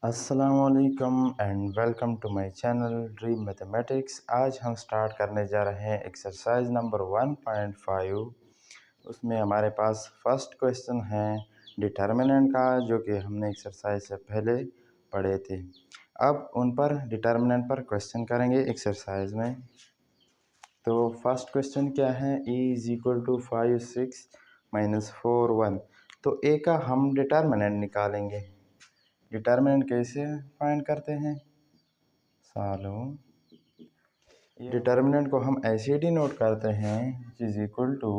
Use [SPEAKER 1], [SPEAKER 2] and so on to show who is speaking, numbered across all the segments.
[SPEAKER 1] अस्सलामुअलैकुम and welcome to my channel dream mathematics. आज हम स्टार्ट करने जा रहे हैं एक्सरसाइज नंबर 1.5। उसमें हमारे पास फर्स्ट क्वेश्चन है डिटर्मिनेंट का, जो कि हमने एक्सरसाइज से पहले पढ़े थे। अब उन पर डिटर्मिनेंट पर क्वेश्चन करेंगे एक्सरसाइज में। तो फर्स्ट क्वेश्चन क्या है, e is equal to 5 6 minus 4 1। तो ए का हम डिटर्मिनेंट निकालेंगे। डिटर्मिनेंट कैसे फाइंड करते हैं? सॉल्व। डिटर्मिनेंट को हम ऐसे डिनोट करते हैं, इज इक्वल टू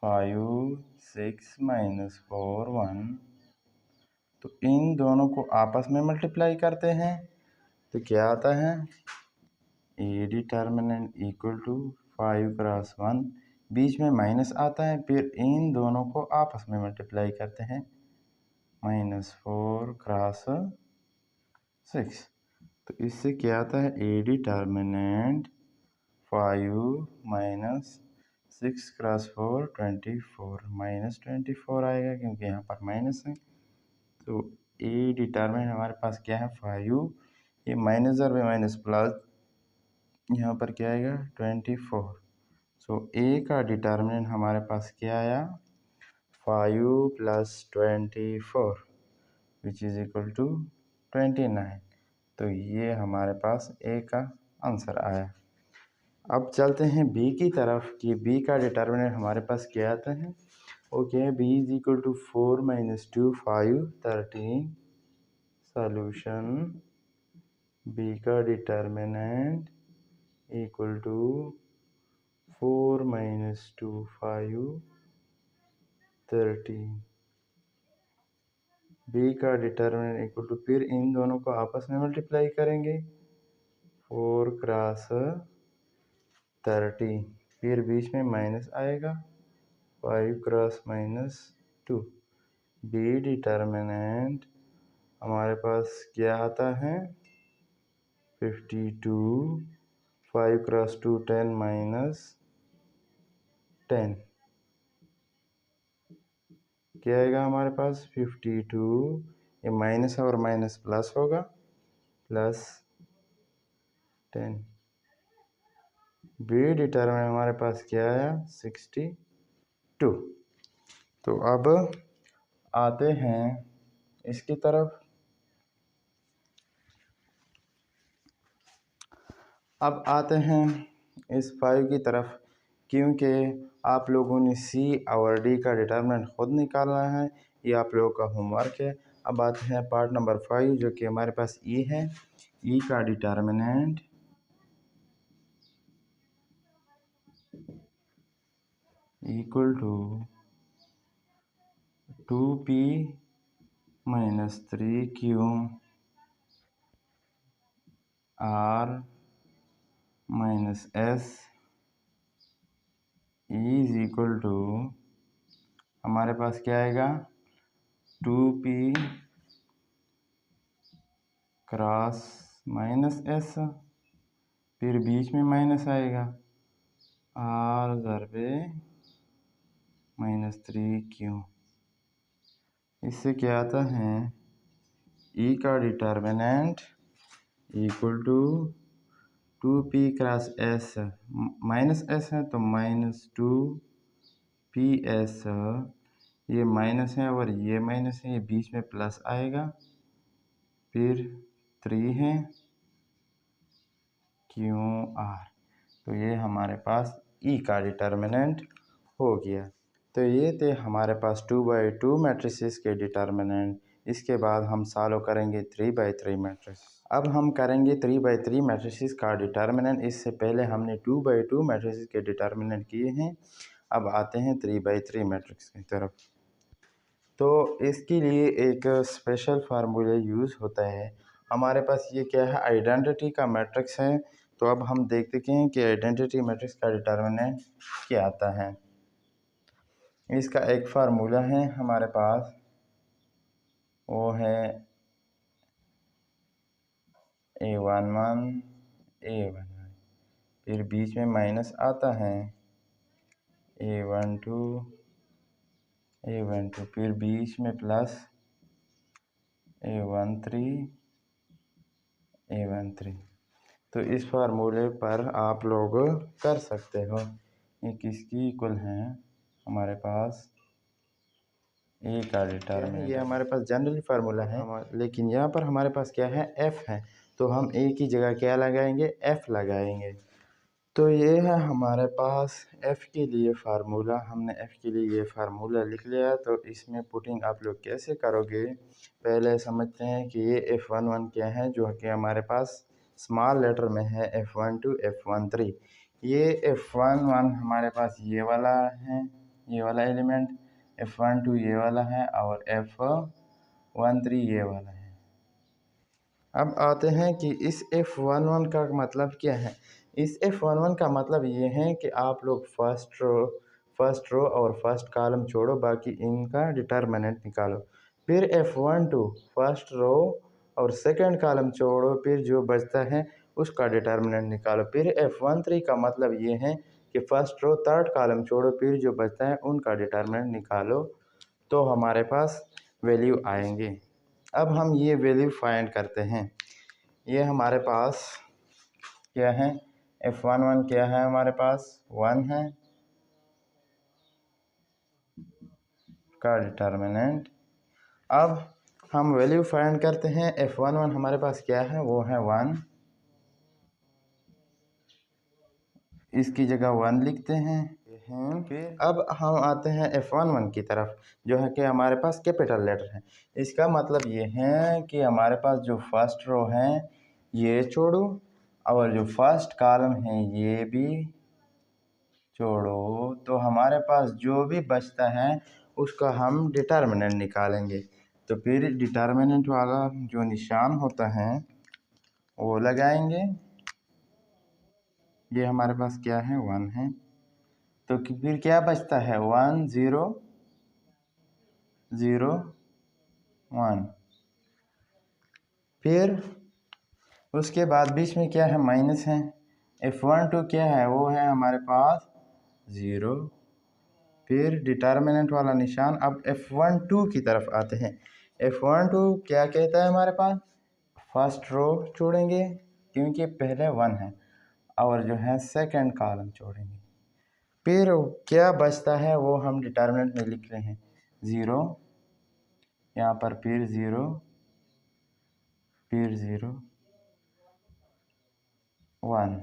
[SPEAKER 1] 5 6 माइनस 4 1। तो इन दोनों को आपस में मल्टीप्लाई करते हैं तो क्या आता है, A determinant equal to 5 cross 1, बीच में माइनस आता है, फिर इन दोनों को आपस में मल्टीप्लाई करते हैं, माइनस 4 क्रॉस 6। तो इससे क्या आता है, A determinant 5 minus 6 cross 4 24, minus 24 आएगा क्योंकि यहाँ पर माइनस है। तो ए डिटर्मिनेंट हमारे पास क्या है, 5, ये माइनस और माइनस प्लस, यहाँ पर क्या आएगा 24। सो ए का डिटर्मिनेंट हमारे पास क्या आया, 5 plus 24 which is equal to 29। तो ये हमारे पास ए का आंसर आया। अब चलते हैं बी की तरफ कि बी का डिटर्मिनेंट हमारे पास क्या आता है। Okay, B is equal to 4 minus 2 5 13। Solution B का determinant equal to 4 minus 2 5 13। B का डिटर्मिनेंट इक्वल टू, फिर इन दोनों को आपस में मल्टीप्लाई करेंगे, 4 क्रॉस 30, फिर बीच में माइनस आएगा, 5 क्रॉस माइनस 2। बी डिटर्मिनेंट हमारे पास क्या आता है, 52, 5 क्रॉस 2 10 माइनस 10, क्या आएगा हमारे पास 52, ये माइनस और माइनस प्लस होगा, प्लस 10। बी डिटर्मिनेंट हमारे पास क्या आया, 62। तो अब आते हैं इसकी तरफ। अब आते हैं इस 5 की तरफ, क्योंकि आप लोगों ने सी और डी का डिटर्मिनेंट खुद निकालना है, ये आप लोगों का होमवर्क है। अब आते हैं पार्ट नंबर 5, जो कि हमारे पास ई है। ई का determinant equal to 2p minus 3q r minus s is equal to, हमारे पास क्या आएगा, 2p क्रॉस माइनस s, फिर बीच में माइनस आएगा, r ज़रबे माइनस 3q। इससे क्या आता है, ई का determinant equal to 2p cross s, minus s है तो माइनस 2ps, ये माइनस है और ये माइनस है, ये बीच में प्लस आएगा, फिर 3 है QR। तो ये हमारे पास ई का डिटर्मिनेंट हो गया। तो ये थे हमारे पास 2/2 मैट्रिसेस के डिटर्मिनेंट। इसके बाद हम सॉल्व करेंगे 3/3 मैट्रिक्स। अब हम करेंगे 3/3 मैट्रिसेस का डिटर्मिनेंट। इससे पहले हमने 2/2 मैट्रिसेस के डिटर्मिनेंट किए हैं। अब आते हैं 3/3 मैट्रिक्स की तरफ। तो इसके लिए एक स्पेशल फार्मूला यूज़ होता है। हमारे पास ये क्या है, आइडेंटिटी का मैट्रिक्स है। तो अब हम देखते हैं कि आइडेंटिटी मैट्रिक्स का डिटर्मिनेंट क्या आता है। इसका एक फार्मूला है हमारे पास, वो है A11 A11, फिर बीच में माइनस आता है, A12 A12, फिर बीच में प्लस A13 A13। तो इस फार्मूले पर आप लोग कर सकते हो। ये किसकी इक्वल हैं हमारे पास ए का डिटरमिनेंट। ये हमारे पास जनरली फार्मूला है, लेकिन यहाँ पर हमारे पास क्या है, एफ है। तो हम ए की जगह क्या लगाएंगे, एफ लगाएंगे। तो ये है हमारे पास एफ़ के लिए फार्मूला। हमने एफ़ के लिए ये फार्मूला लिख लिया। तो इसमें पुटिंग आप लोग कैसे करोगे, पहले समझते हैं कि ये F11 क्या है, जो कि हमारे पास स्मॉल लेटर में है F12 F13। ये F11 हमारे पास ये वाला है, ये वाला एलिमेंट, F12 ये वाला है और F13 ये वाला है। अब आते हैं कि इस F11 का मतलब क्या है। इस F11 का मतलब ये है कि आप लोग फर्स्ट रो और फर्स्ट कॉलम छोड़ो, बाकी इनका डिटर्मिनेंट निकालो। फिर F12 फर्स्ट रो और सेकंड कॉलम छोड़ो, फिर जो बचता है उसका डिटर्मिनेंट निकालो। फिर F13 का मतलब ये है कि फर्स्ट रो थर्ड कॉलम छोड़ो, फिर जो बचता है उनका डिटर्मिनेंट निकालो, तो हमारे पास वैल्यू आएंगे। अब हम ये वैल्यू फाइंड करते हैं। ये हमारे पास क्या है, F11 क्या है, हमारे पास 1 है का डिटर्मिनेंट। अब हम वैल्यू फाइंड करते हैं। F11 हमारे पास क्या है, वो है 1। इसकी जगह 1 लिखते हैं। अब हम आते हैं F11 की तरफ, जो है कि हमारे पास कैपिटल लेटर है। इसका मतलब ये है कि हमारे पास जो फर्स्ट रो है ये छोड़ो और जो फर्स्ट कॉलम है ये भी छोड़ो, तो हमारे पास जो भी बचता है उसका हम डिटर्मिनेंट निकालेंगे। तो फिर डिटर्मिनेंट वाला जो निशान होता है वो लगाएंगे। ये हमारे पास क्या है, 1 है। तो फिर क्या बचता है, 1 0 0 1। फिर उसके बाद बीच में क्या है, माइनस है। F12 क्या है, वो है हमारे पास 0। फिर डिटर्मिनेंट वाला निशान। अब F12 की तरफ आते हैं। F12 क्या कहता है, हमारे पास फर्स्ट रो छोड़ेंगे क्योंकि पहले 1 है, और जो है सेकंड कॉलम छोड़ेंगे। फिर क्या बचता है वो हम डिटर्मिनेंट में लिख रहे हैं, 0 यहाँ पर, फिर 0 फिर 0 1।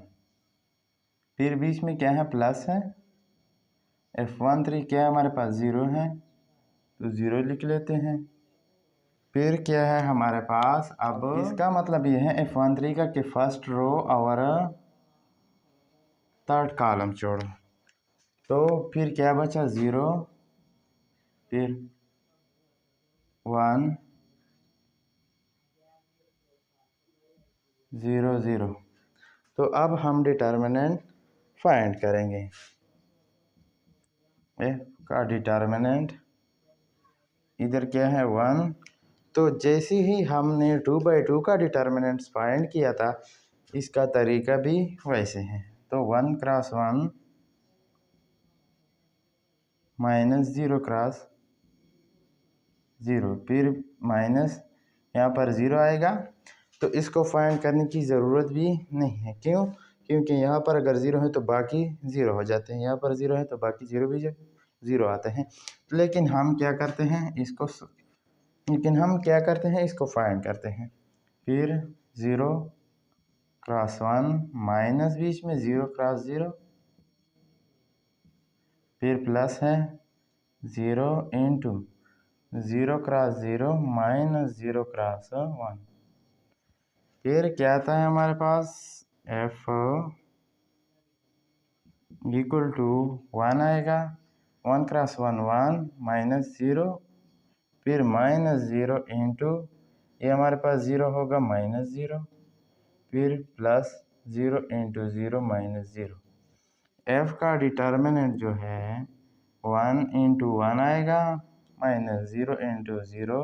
[SPEAKER 1] फिर बीच में क्या है, प्लस है। F13 क्या है, हमारे पास 0 है, तो 0 लिख लेते हैं। फिर क्या है हमारे पास, अब इसका मतलब ये है F13 का कि फर्स्ट रो और थर्ड कॉलम छोड़ो। तो फिर क्या बचा, 0 फिर 1 0 0। तो अब हम डिटर्मिनेंट फाइंड करेंगे। एफ का डिटर्मिनेंट इधर क्या है, 1। तो जैसे ही हमने 2/2 का डिटर्मिनेंट फाइंड किया था, इसका तरीका भी वैसे है। तो 1 क्रॉस 1 माइनस 0 क्रॉस 0, फिर माइनस यहाँ पर 0 आएगा। तो इसको फाइंड करने की ज़रूरत भी नहीं है। क्यों, क्योंकि यहाँ पर अगर 0 है तो बाकी 0 हो जाते हैं, यहाँ पर 0 है तो बाकी 0 भी 0 आते हैं। लेकिन हम क्या करते हैं, इसको फाइंड करते हैं। फिर 0 क्रॉस 1 माइनस बीच में 0 क्रॉस 0, फिर प्लस है 0 इंटू 0 क्रॉस 0 माइनस 0 क्रॉस 1। फिर क्या आता है हमारे पास, F इक्वल टू 1 आएगा। 1 क्रॉस 1 1 माइनस 0, फिर माइनस 0 इंटू ये हमारे पास 0 होगा, माइनस 0, फिर प्लस 0 इंटू 0 माइनस 0। F का डिटर्मिनेंट जो है 1 इंटू 1 आएगा, minus 0 into 0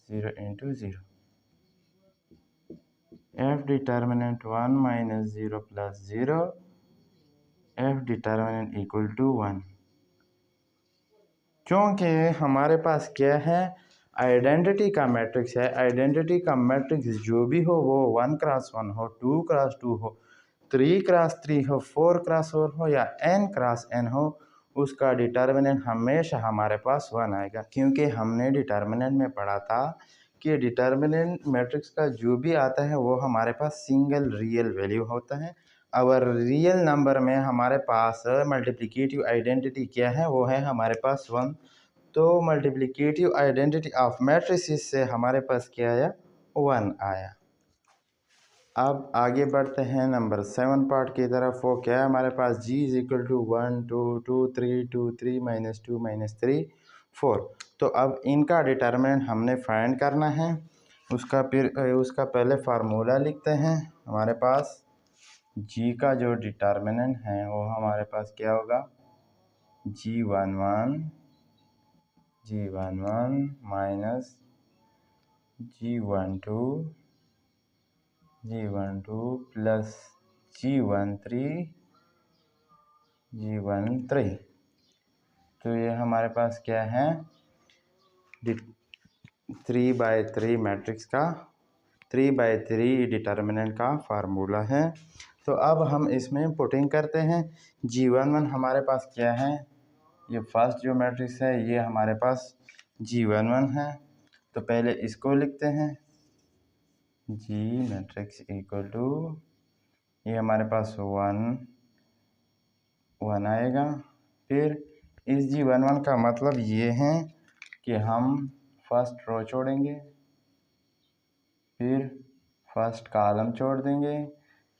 [SPEAKER 1] 0 into 0। F determinant 1 minus 0 plus 0, F determinant equal to 1। क्योंकि हमारे पास क्या है, आइडेंटिटी का मैट्रिक्स है, आइडेंटिटी का मैट्रिक्स जो भी हो वो 1 क्रॉस 1 हो, 2 क्रॉस 2 हो, 3 क्रॉस 3 हो, 4 क्रॉस 4 हो या n क्रॉस n हो, उसका डिटर्मिनेंट हमेशा हमारे पास 1 आएगा। क्योंकि हमने डिटर्मिनेंट में पढ़ा था कि डिटर्मिनेंट मैट्रिक्स का जो भी आता है वो हमारे पास सिंगल रियल वैल्यू होता है। और रियल नंबर में हमारे पास मल्टीप्लिकेटिव आइडेंटिटी क्या है, वो है हमारे पास 1। तो मल्टीप्लिकेटिव आइडेंटिटी ऑफ मैट्रिसेस से हमारे पास क्या आया, 1 आया। अब आगे बढ़ते हैं नंबर 7 पार्ट की तरफ। वो क्या है हमारे पास, g is equal to 1 2 2 3 2 3 minus 2 minus 3 4। तो अब इनका डिटर्मिनेंट हमने फाइंड करना है। उसका पहले फार्मूला लिखते हैं। हमारे पास g का जो डिटर्मिनेंट है वो हमारे पास क्या होगा, g11 minus g12 plus g13 तो ये हमारे पास क्या है, 3/3 मैट्रिक्स का 3/3 डिटर्मिनेंट का फार्मूला है। तो अब हम इसमें पुटिंग करते हैं। g11 हमारे पास क्या है, ये फर्स्ट जो मैट्रिक्स है ये हमारे पास g11 है। तो पहले इसको लिखते हैं, g मैट्रिक्स इक्वल टू, ये हमारे पास 1 आएगा। फिर इस g11 का मतलब ये है कि हम फर्स्ट रो छोड़ेंगे, फिर फर्स्ट कॉलम छोड़ देंगे,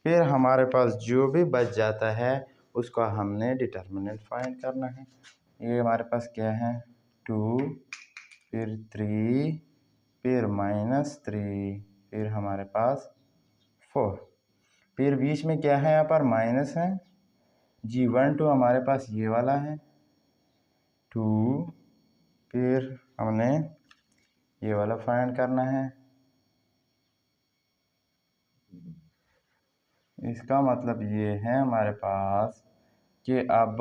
[SPEAKER 1] फिर हमारे पास जो भी बच जाता है उसका हमने डिटर्मिनेंट फाइंड करना है। ये हमारे पास क्या है, 2 फिर 3 फिर -3 फिर हमारे पास 4, फिर बीच में क्या है, यहाँ पर माइनस है। g12 हमारे पास ये वाला है 2, फिर हमने ये वाला फाइंड करना है। इसका मतलब ये है हमारे पास कि अब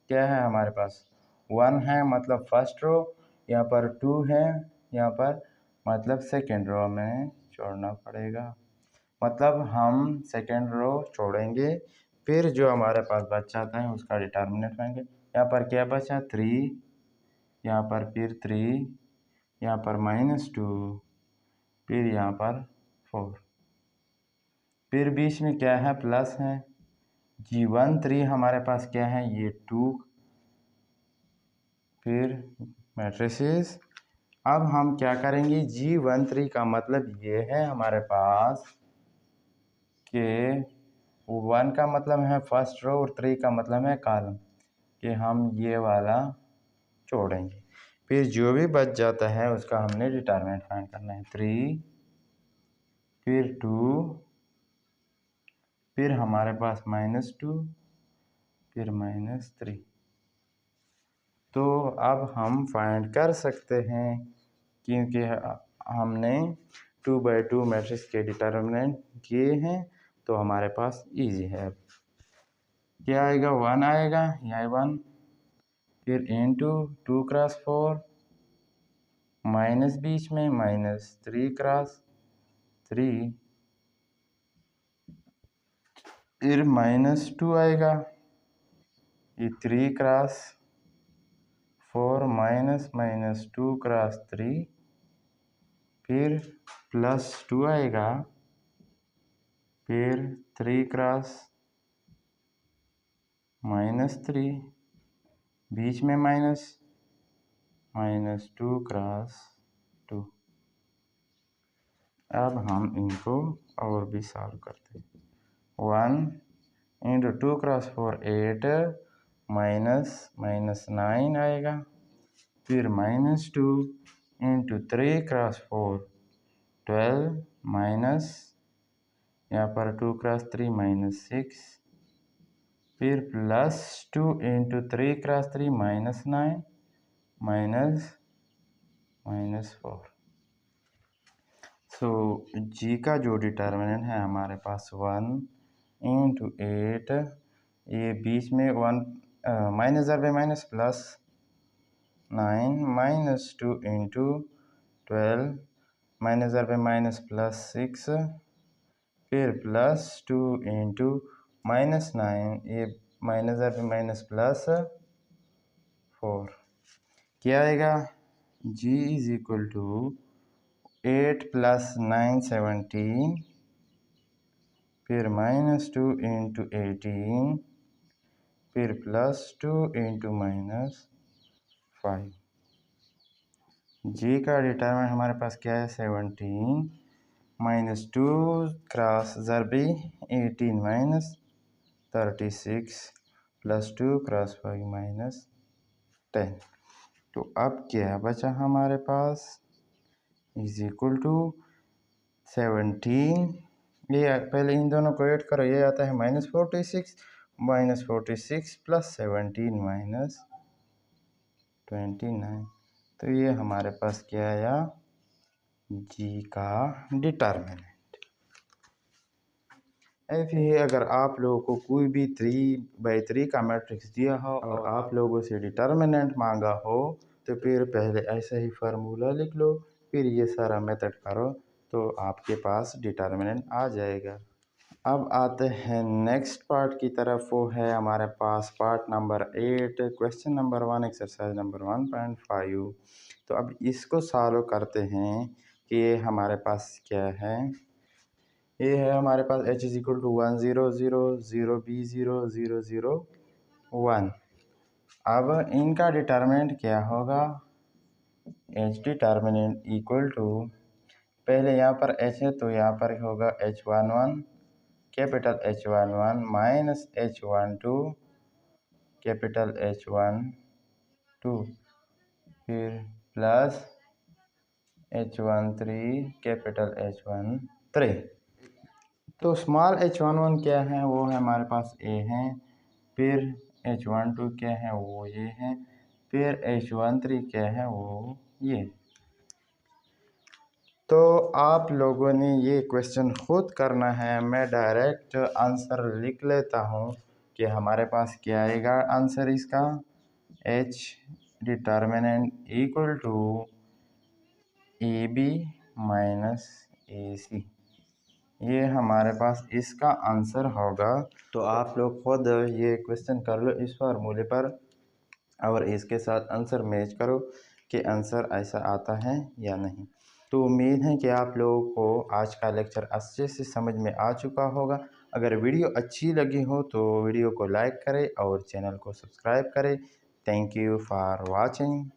[SPEAKER 1] क्या है, हमारे पास 1 है मतलब फर्स्ट रो, यहाँ पर 2 है, यहाँ पर मतलब सेकेंड रो में छोड़ना पड़ेगा। मतलब हम सेकेंड रो छोड़ेंगे, फिर जो हमारे पास बच जाता है उसका डिटर्मिनेंट पाएंगे। यहाँ पर क्या बचा, 3, यहाँ पर फिर 3, यहाँ पर -2, फिर यहाँ पर 4, फिर बीच में क्या है, प्लस है। g13 हमारे पास क्या है, ये 2, फिर मैट्रिसेस। अब हम क्या करेंगे, g13 का मतलब ये है हमारे पास कि 1 का मतलब है फर्स्ट रो और 3 का मतलब है कॉलम, कि हम ये वाला छोड़ेंगे, फिर जो भी बच जाता है उसका हमने डिटर्मिनेंट फाइंड करना है। 3 फिर 2 फिर हमारे पास -2 फिर -3। तो अब हम फाइंड कर सकते हैं क्योंकि हमने 2/2 मैट्रिक्स के डिटर्मिनेंट किए हैं, तो हमारे पास इजी है। क्या आएगा, 1 आएगा, यहाँ 1, फिर इंटू 2 क्रॉस 4 माइनस बीच में -3 क्रॉस 3, फिर -2 आएगा, ये 3 क्रॉस 4 -2 क्रॉस 3, फिर +2 आएगा, फिर 3 क्रॉस -3, बीच में -2 क्रॉस 2। अब हम इनको और भी सॉल्व करते हैं। 1 इंटू 2 क्रॉस 4 8 -9 आएगा, फिर -2 इंटू 3 क्रॉस 4 12 माइनस, यहाँ पर 2 क्रॉस 3 -6, फिर +2 इंटू 3 क्रॉस 3 -9 -4। सो जी का जो डिटर्मिनेंट है हमारे पास 1 इंटू 8, ये बीच में 1 माइनस ज़र पे माइनस +9 -2 इंटू 12 माइनस ज़र पे माइनस प्लस 6 फिर प्लस 2 इंटू माइनस 9, ये माइनस ज़र पे माइनस प्लस 4, क्या आएगा g is equal to 8 plus 9 17, फिर माइनस 2 इंटू 18, फिर प्लस 2 इंटू माइनस 5। जी का डिटरमिनेंट हमारे पास क्या है 17 माइनस 2 क्रॉस ज़रबी 18 माइनस 36 प्लस 2 क्रॉस 5 माइनस 10। तो अब क्या बचा हमारे पास इज इक्वल टू 17, ये पहले इन दोनों को ऐड करो, ये आता है -46 प्लस 17 माइनस 29। तो ये हमारे पास क्या आया जी का डिटरमिनेंट। ऐसे ही अगर आप लोगों को कोई भी 3/3 का मैट्रिक्स दिया हो और आप लोगों से डिटरमिनेंट मांगा हो तो फिर पहले ऐसा ही फार्मूला लिख लो, फिर ये सारा मेथड करो तो आपके पास डिटरमिनेंट आ जाएगा। अब आते हैं नेक्स्ट पार्ट की तरफ, वो है हमारे पास part number 8 question number 1 exercise number 1.5। तो अब इसको सॉल्व करते हैं कि ये हमारे पास क्या है। ये है हमारे पास h is equal to 1 0 0 0 b 0 0 0 1। अब इनका डिटरमिनेंट क्या होगा, h डिटरमिनेंट इक्वल टू, पहले यहाँ पर h है तो यहाँ पर होगा h11 capital H11 minus H12 capital H12, फिर प्लस H13 कैपिटल H13। तो स्मॉल h11 क्या है, वो है हमारे पास a है, फिर h12 क्या है वो ये है, फिर h13 क्या है वो ये। तो आप लोगों ने ये क्वेश्चन खुद करना है, मैं डायरेक्ट आंसर लिख लेता हूँ कि हमारे पास क्या आएगा आंसर इसका, h determinant equal to AB minus AC, ये हमारे पास इसका आंसर होगा। तो आप लोग खुद ये क्वेश्चन कर लो इस फार्मूले पर और इसके साथ आंसर मैच करो कि आंसर ऐसा आता है या नहीं। तो उम्मीद है कि आप लोगों को आज का लेक्चर अच्छे से समझ में आ चुका होगा। अगर वीडियो अच्छी लगी हो तो वीडियो को लाइक करें और चैनल को सब्सक्राइब करें। Thank you for watching.